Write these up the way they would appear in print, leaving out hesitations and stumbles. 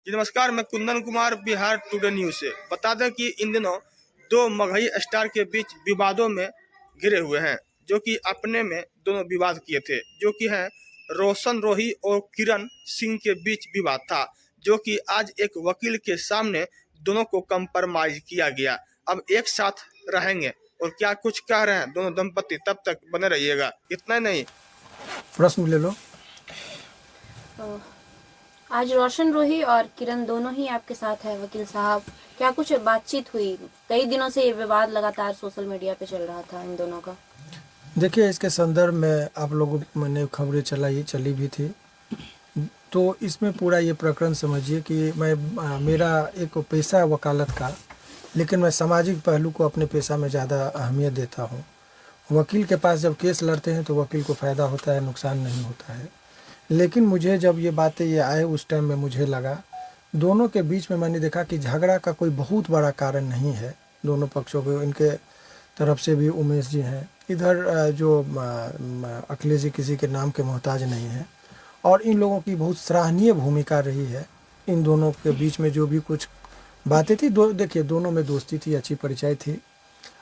जी नमस्कार, मैं Kundan Kumar Bihar today news से। बता दें कि इन दिनों दो मगही स्टार के बीच विवादों में घिरे हुए हैं, जो कि अपने में दोनों विवाद किए थे, जो कि है रोशन रोही और किरण सिंह के बीच विवाद था, जो कि आज एक वकील के सामने दोनों को कंप्रोमाइज किया गया। अब एक साथ रहेंगे और क्या कुछ कह रहे हैं दोनों दंपति, तब तक बने रहिएगा। इतना ही नहीं, प्रश्न ले लो। तो आज रोशन रोही और किरण दोनों ही आपके साथ है वकील साहब। क्या कुछ बातचीत हुई? कई दिनों से ये विवाद लगातार सोशल मीडिया पे चल रहा था इन दोनों का। देखिए, इसके संदर्भ में आप लोगों ने खबरें चली भी थी, तो इसमें पूरा ये प्रकरण समझिए कि मेरा एक पेशा है वकालत का, लेकिन मैं सामाजिक पहलू को अपने पेशा में ज़्यादा अहमियत देता हूँ। वकील के पास जब केस लड़ते हैं तो वकील को फ़ायदा होता है, नुकसान नहीं होता है। लेकिन मुझे जब ये बातें आए उस टाइम में मुझे लगा, दोनों के बीच में मैंने देखा कि झगड़ा का कोई बहुत बड़ा कारण नहीं है। दोनों पक्षों को, इनके तरफ से भी उमेश जी हैं, इधर जो अखिलेश जी किसी के नाम के मोहताज नहीं है, और इन लोगों की बहुत सराहनीय भूमिका रही है। इन दोनों के बीच में जो भी कुछ बातें थी, देखिए दोनों में दोस्ती थी, अच्छी परिचय थी,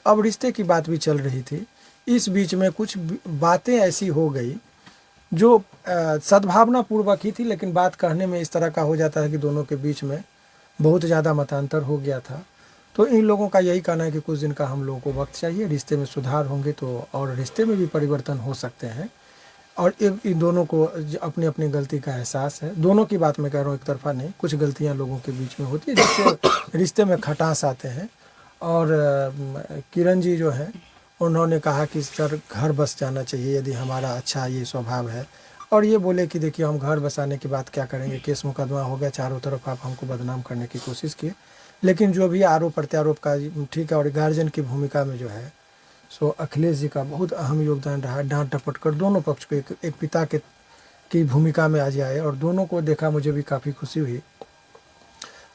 अब रिश्ते की बात भी चल रही थी। इस बीच में कुछ बातें ऐसी हो गई जो सद्भावना पूर्वक ही थी, लेकिन बात कहने में इस तरह का हो जाता है कि दोनों के बीच में बहुत ज़्यादा मतांतर हो गया था। तो इन लोगों का यही कहना है कि कुछ दिन का हम लोगों को वक्त चाहिए, रिश्ते में सुधार होंगे तो और रिश्ते में भी परिवर्तन हो सकते हैं। और इन दोनों को अपनी अपनी गलती का एहसास है। दोनों की बात मैं कह रहा हूँ, एक तरफा नहीं, कुछ गलतियाँ लोगों के बीच में होती है जिससे रिश्ते में खटास आते हैं। और किरण जी जो हैं, उन्होंने कहा कि सर घर बस जाना चाहिए यदि हमारा अच्छा ये स्वभाव है, और ये बोले कि देखिए हम घर बसाने की बात क्या करेंगे, केस मुकदमा हो गया, चारों तरफ आप हमको बदनाम करने की कोशिश किए। लेकिन जो भी आरोप प्रत्यारोप का ठीक है, और गार्जियन की भूमिका में जो है सो अखिलेश जी का बहुत अहम योगदान रहा। डांट डपट कर दोनों पक्ष को एक पिता की भूमिका में आज आए, और दोनों को देखा मुझे भी काफ़ी खुशी हुई।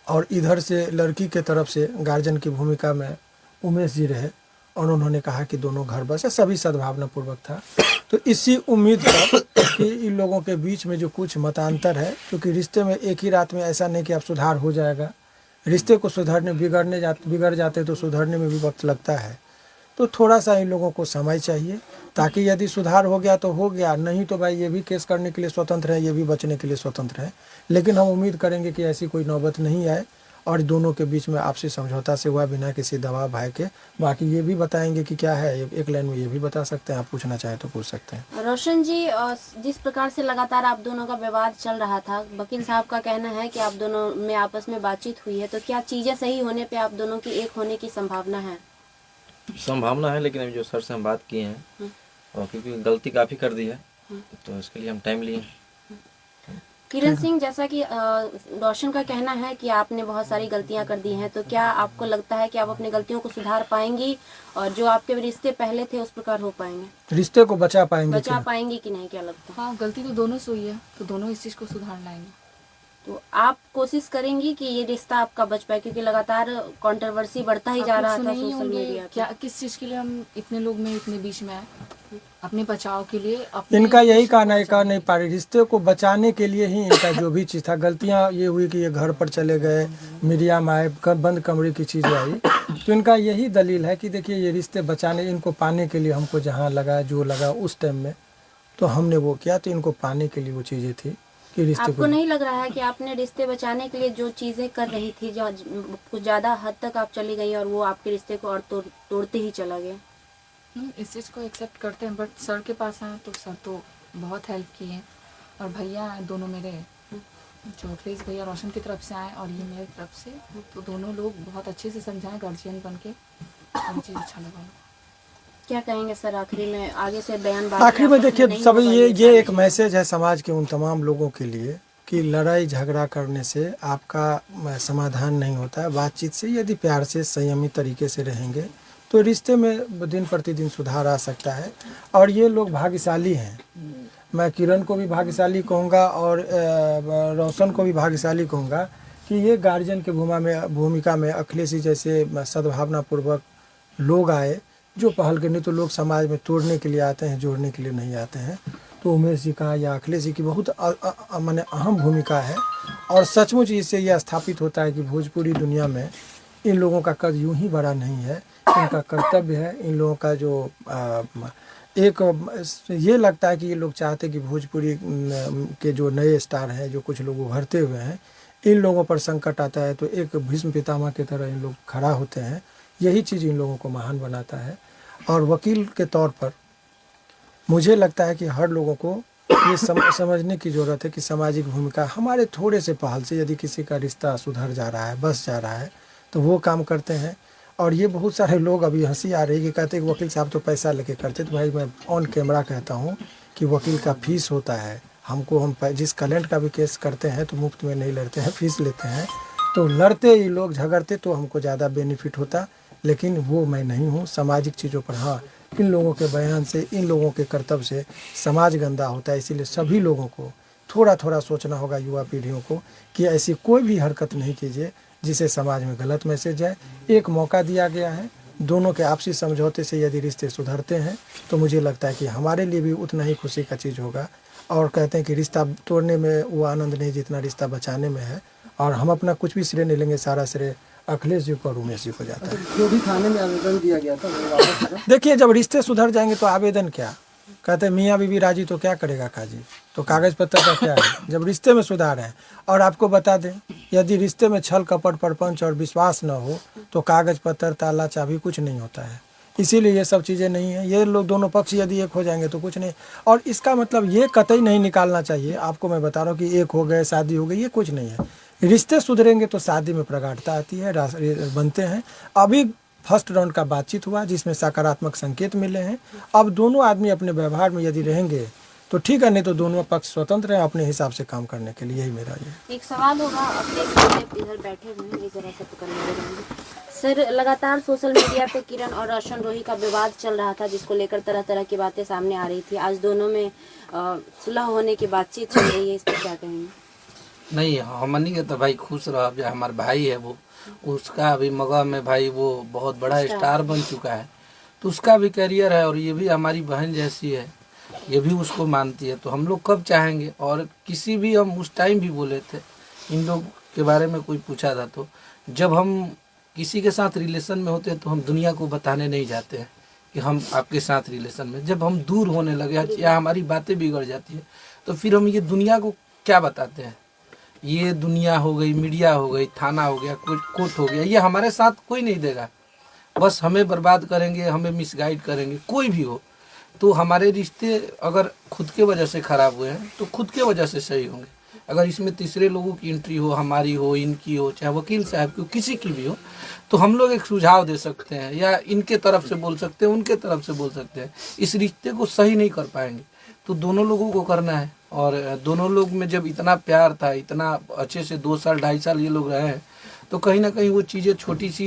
और इधर से लड़की के तरफ से गार्जियन की भूमिका में उमेश जी रहे, और उन्होंने कहा कि दोनों घर बसे, सभी सद्भावना पूर्वक था। तो इसी उम्मीद पर कि इन लोगों के बीच में जो कुछ मतांतर है, क्योंकि रिश्ते में एक ही रात में ऐसा नहीं कि अब सुधार हो जाएगा। रिश्ते को सुधारने बिगड़ जाते तो सुधरने में भी वक्त लगता है। तो थोड़ा सा इन लोगों को समय चाहिए, ताकि यदि सुधार हो गया तो हो गया, नहीं तो भाई ये भी केस करने के लिए स्वतंत्र है, ये भी बचने के लिए स्वतंत्र है। लेकिन हम उम्मीद करेंगे कि ऐसी कोई नौबत नहीं आए, और दोनों के बीच में आपसी समझौता से हुआ, बिना किसी दबाव भय के। बाकी ये भी बताएंगे कि क्या है, एक लाइन में ये भी बता सकते हैं, आप पूछना चाहें तो पूछ सकते हैं। रोशन जी, जिस प्रकार से लगातार आप दोनों का विवाद चल रहा था, वकील साहब का कहना है कि आप दोनों में आपस में बातचीत हुई है, तो क्या चीजें सही होने पे आप दोनों की एक होने की संभावना है? संभावना है, लेकिन अभी जो सर से हम बात किए हैं, और क्योंकि गलती काफ़ी कर दी है, तो इसके लिए हम टाइम लिए। किरण सिंह, जैसा कि रोशन का कहना है कि आपने बहुत सारी गलतियां कर दी हैं, तो क्या आपको लगता है कि आप अपनी गलतियों को सुधार पाएंगी, और जो आपके रिश्ते पहले थे उस प्रकार हो पाएंगे, रिश्ते को बचा पाएंगे कि नहीं, क्या लगता है? हाँ, गलती तो दोनों से हुई है, तो दोनों इस चीज़ को सुधार लाएंगे। तो आप कोशिश करेंगी कि ये रिश्ता आपका बच पाए, क्योंकि लगातार कंट्रोवर्सी बढ़ता ही जा रहा था सोशल मीडिया पे। क्या किस चीज़ के लिए हम इतने लोग में इतने बीच में आए? अपने बचाव के लिए। इनका यही कहना है, कह नहीं पा रही, रिश्ते को बचाने के लिए ही इनका जो भी चीज़ था। गलतियां ये हुई कि ये घर पर चले गए, मीडिया में आए, बंद कमरे की चीज़ें आई, तो इनका यही दलील है कि देखिए ये रिश्ते बचाने, इनको पाने के लिए हमको जहाँ लगा, जो लगा उस टाइम में, तो हमने वो किया। तो इनको पाने के लिए वो चीज़ें थी कि रिश्ते आपको नहीं लग रहा है कि आपने रिश्ते बचाने के लिए जो चीजें कर रही थी, जो कुछ ज्यादा हद तक आप चली गई और वो आपके रिश्ते को और तोड़ते ही चला गया? इस चीज़ को एक्सेप्ट करते हैं, बट सर के पास आए तो सर तो बहुत हेल्प किए, और भैया दोनों मेरे, जो अखिलेश भैया रोशन की तरफ से आए और ये मेरी तरफ से, तो दोनों लोग बहुत अच्छे से समझाएं गार्जियन बन के, और चीज़ अच्छा लगा। क्या कहेंगे सर आखिरी में? आगे से बयान आखिरी में देखिए सब ये एक मैसेज है समाज के उन तमाम लोगों के लिए कि लड़ाई झगड़ा करने से आपका समाधान नहीं होता है। बातचीत से, यदि प्यार से संयमित तरीके से रहेंगे तो रिश्ते में दिन प्रतिदिन सुधार आ सकता है। और ये लोग भाग्यशाली हैं, मैं किरण को भी भाग्यशाली कहूँगा और रोशन को भी भाग्यशाली कहूँगा कि ये गार्जियन की भूमिका में अखिलेश जी जैसे सद्भावनापूर्वक लोग आए, जो पहल करने, तो लोग समाज में तोड़ने के लिए आते हैं, जोड़ने के लिए नहीं आते हैं। तो उमेश जी का या अखिलेश जी की बहुत माने अहम भूमिका है। और सचमुच इससे यह स्थापित होता है कि भोजपुरी दुनिया में इन लोगों का कद यूं ही बड़ा नहीं है, इनका कर्तव्य है। इन लोगों का जो एक ये लगता है कि ये लोग चाहते कि भोजपुरी के जो नए स्टार हैं, जो कुछ लोग उभरते हुए हैं, इन लोगों पर संकट आता है तो एक भीष्म पितामह की तरह इन लोग खड़ा होते हैं। यही चीज़ इन लोगों को महान बनाता है। और वकील के तौर पर मुझे लगता है कि हर लोगों को ये समझने की ज़रूरत है कि सामाजिक भूमिका हमारे थोड़े से पहल से यदि किसी का रिश्ता सुधर जा रहा है, बस जा रहा है, तो वो काम करते हैं। और ये बहुत सारे लोग अभी हंसी आ रही है कि कहते हैं कि वकील साहब तो पैसा लेके करते। तो भाई मैं ऑन कैमरा कहता हूँ कि वकील का फीस होता है। हमको हम जिस क्लाइंट का भी केस करते हैं तो मुफ्त में नहीं लड़ते हैं, फीस लेते हैं। तो लड़ते ही लोग झगड़ते तो हमको ज़्यादा बेनिफिट होता, लेकिन वो मैं नहीं हूँ। सामाजिक चीज़ों पर हाँ, इन लोगों के बयान से, इन लोगों के कर्तव्य से समाज गंदा होता है। इसीलिए सभी लोगों को थोड़ा थोड़ा सोचना होगा, युवा पीढ़ियों को, कि ऐसी कोई भी हरकत नहीं कीजिए जिसे समाज में गलत मैसेज जाए। एक मौका दिया गया है, दोनों के आपसी समझौते से यदि रिश्ते सुधरते हैं तो मुझे लगता है कि हमारे लिए भी उतना ही खुशी का चीज़ होगा। और कहते हैं कि रिश्ता तोड़ने में वो आनंद नहीं जितना रिश्ता बचाने में है। और हम अपना कुछ भी श्रेय नहीं लेंगे, सारा श्रेय अखिलेश जी को और उमेश जी को जाता है। जो भी थाने में आवेदन दिया गया था वो वापस करा? देखिए, जब रिश्ते सुधर जाएंगे तो आवेदन क्या, कहते हैं मियाँ बीवी राजी तो क्या करेगा काजी, तो कागज़ पत्तर का क्या है जब रिश्ते में सुधार है। और आपको बता दें, यदि रिश्ते में छल कपट परपंच और विश्वास न हो तो कागज़ पत्तर ताला चाबी कुछ नहीं होता है। इसीलिए ये सब चीज़ें नहीं है। ये लोग दोनों पक्ष यदि एक हो जाएंगे तो कुछ नहीं। और इसका मतलब ये कतई नहीं निकालना चाहिए, आपको मैं बता रहा हूँ कि एक हो गए शादी हो गई, ये कुछ नहीं है। रिश्ते सुधरेंगे तो शादी में प्रगाढ़ता आती है, बनते हैं। अभी फर्स्ट राउंड का बातचीत हुआ जिसमें सकारात्मक संकेत मिले हैं। अब दोनों आदमी अपने व्यवहार में यदि रहेंगे तो ठीक है, नहीं तो दोनों पक्ष स्वतंत्र हैं अपने हिसाब से काम करने के लिए। यही मेरा ये एक सवाल होगा, अपने इधर बैठे हुए हैं, जरा सा पकड़ने देंगे सर। लगातार सोशल मीडिया पे किरण और रोशन रोही का विवाद चल रहा था, जिसको लेकर तरह तरह की बातें सामने आ रही थी। आज दोनों में सुलह होने की बातचीत चल रही है, इस पर क्या कहेंगे? नहीं, हमनी के तो भाई खुश रह, जो हमारे भाई है वो, उसका अभी मगह में भाई वो बहुत बड़ा स्टार बन चुका है, तो उसका भी करियर है। और ये भी हमारी बहन जैसी है, ये भी उसको मानती है। तो हम लोग कब चाहेंगे, और किसी भी हम उस टाइम भी बोले थे, इन लोग के बारे में कोई पूछा था तो जब हम किसी के साथ रिलेशन में होते हैं तो हम दुनिया को बताने नहीं जाते हैं कि हम आपके साथ रिलेशन में। जब हम दूर होने लगे या हमारी बातें बिगड़ जाती है तो फिर हम ये दुनिया को क्या बताते हैं। ये दुनिया हो गई, मीडिया हो गई, थाना हो गया, कोर्ट हो गया, ये हमारे साथ कोई नहीं देगा। बस हमें बर्बाद करेंगे, हमें मिसगाइड करेंगे, कोई भी हो। तो हमारे रिश्ते अगर खुद के वजह से ख़राब हुए हैं तो खुद के वजह से सही होंगे। अगर इसमें तीसरे लोगों की एंट्री हो, हमारी हो, इनकी हो, चाहे वकील साहब की हो, किसी की भी हो, तो हम लोग एक सुझाव दे सकते हैं, या इनके तरफ से बोल सकते हैं, उनके तरफ से बोल सकते हैं। इस रिश्ते को सही नहीं कर पाएंगे तो दोनों लोगों को करना है। और दोनों लोग में जब इतना प्यार था, इतना अच्छे से 2 साल 2.5 साल ये लोग रहे हैं, तो कहीं ना कहीं वो चीज़ें छोटी सी,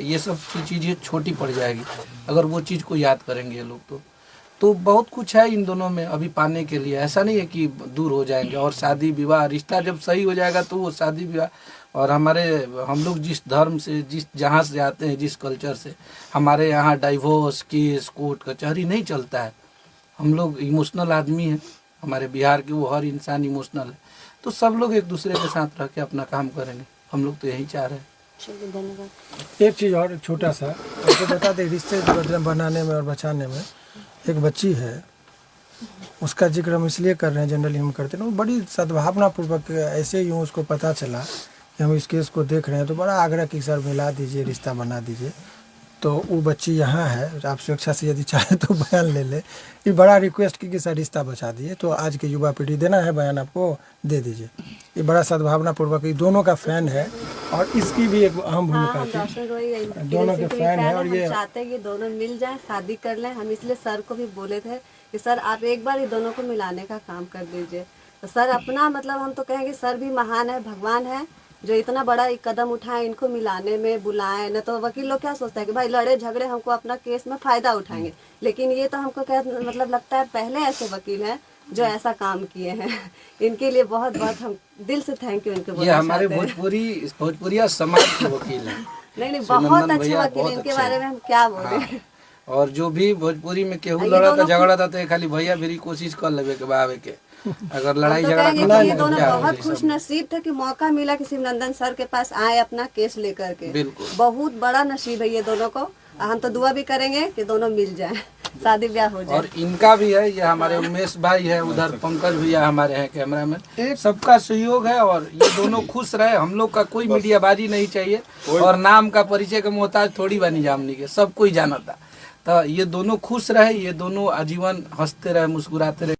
ये सब चीज़ें छोटी पड़ जाएगी अगर वो चीज़ को याद करेंगे ये लोग। तो बहुत कुछ है इन दोनों में अभी पाने के लिए। ऐसा नहीं है कि दूर हो जाएंगे। और शादी विवाह, रिश्ता जब सही हो जाएगा तो वो शादी विवाह, और हम लोग जिस धर्म से, जिस जहाँ से आते हैं, जिस कल्चर से, हमारे यहाँ डाइवोर्स केस, कोर्ट कचहरी नहीं चलता है। हम लोग इमोशनल आदमी हैं, हमारे बिहार के वो हर इंसान इमोशनल है। तो सब लोग एक दूसरे के साथ रह के अपना काम करेंगे, हम लोग तो यही चाह रहे हैं। चलिए, धन्यवाद। एक चीज़ और छोटा सा आपको बता दें, रिश्ते बनाने में और बचाने में एक बच्ची है, उसका जिक्र हम इसलिए कर रहे हैं, जनरली हम करते हैं, बड़ी सद्भावना पूर्वक ऐसे ही उसको पता चला कि हम इस केस को देख रहे हैं तो बड़ा आग्रह कि सर मिला दीजिए, रिश्ता बना दीजिए। तो वो बच्ची यहाँ है, आप स्वेच्छा से यदि चाहे तो बयान ले ले। ये बड़ा रिक्वेस्ट की कि सर रिश्ता बचा दिए। तो आज की युवा पीढ़ी देना है बयान, आपको दे दीजिए। ये बड़ा सद्भावना पूर्वक, ये दोनों का फैन है और इसकी भी एक अहम भूमिका थी। दोनों के फैन है और ये चाहते हैं कि दोनों मिल जाएं, शादी कर लें। हम इसलिए सर को भी बोले थे कि सर आप एक बार ये दोनों को मिलाने का काम कर दीजिए। तो सर अपना मतलब हम तो कहेंगे सर भी महान है, भगवान है, जो इतना बड़ा एक कदम उठाए, इनको मिलाने में बुलाएं। न तो वकील लोग क्या सोचता है कि भाई लड़े झगड़े हमको अपना केस में फायदा उठाएंगे, लेकिन ये तो हमको क्या मतलब लगता है पहले ऐसे वकील हैं जो ऐसा काम किए हैं। इनके लिए बहुत बहुत हम दिल से थैंक यू इनको। ये हमारे भोजपुरिया समाज के वकील हैं। नहीं बहुत अच्छे वकील, इनके बारे में हम क्या बोले। और जो भी भोजपुरी में केहू ये लड़ा था दोनों झगड़ा था तो खाली भैया मेरी कोशिश कर लेवे के बावे के अगर लड़ाई तो झगड़ा कहेंगे करना कि ये है तो दोनों क्या बहुत होगी खुश सब। नसीब थे कि मौका मिला कि शिवनंदन सर के पास आए अपना केस लेकर के। बिल्कुल। बहुत बड़ा नसीब है ये दोनों को। हम तो दुआ भी करेंगे कि दोनों मिल जाएं, शादी ब्याह हो जाए। और इनका भी है, ये हमारे उमेश भाई है, उधर पंकज भैया हमारे हैं कैमरामैन, सबका सहयोग है और ये दोनों खुश रहे। हम लोग का कोई मीडियाबाजी नहीं चाहिए और नाम का परिचय का मोहताज थोड़ी बनी जामनी के, सब कोई जाना था। तो ये दोनों खुश रहे, ये दोनों आजीवन हंसते रहे, मुस्कुराते रहे।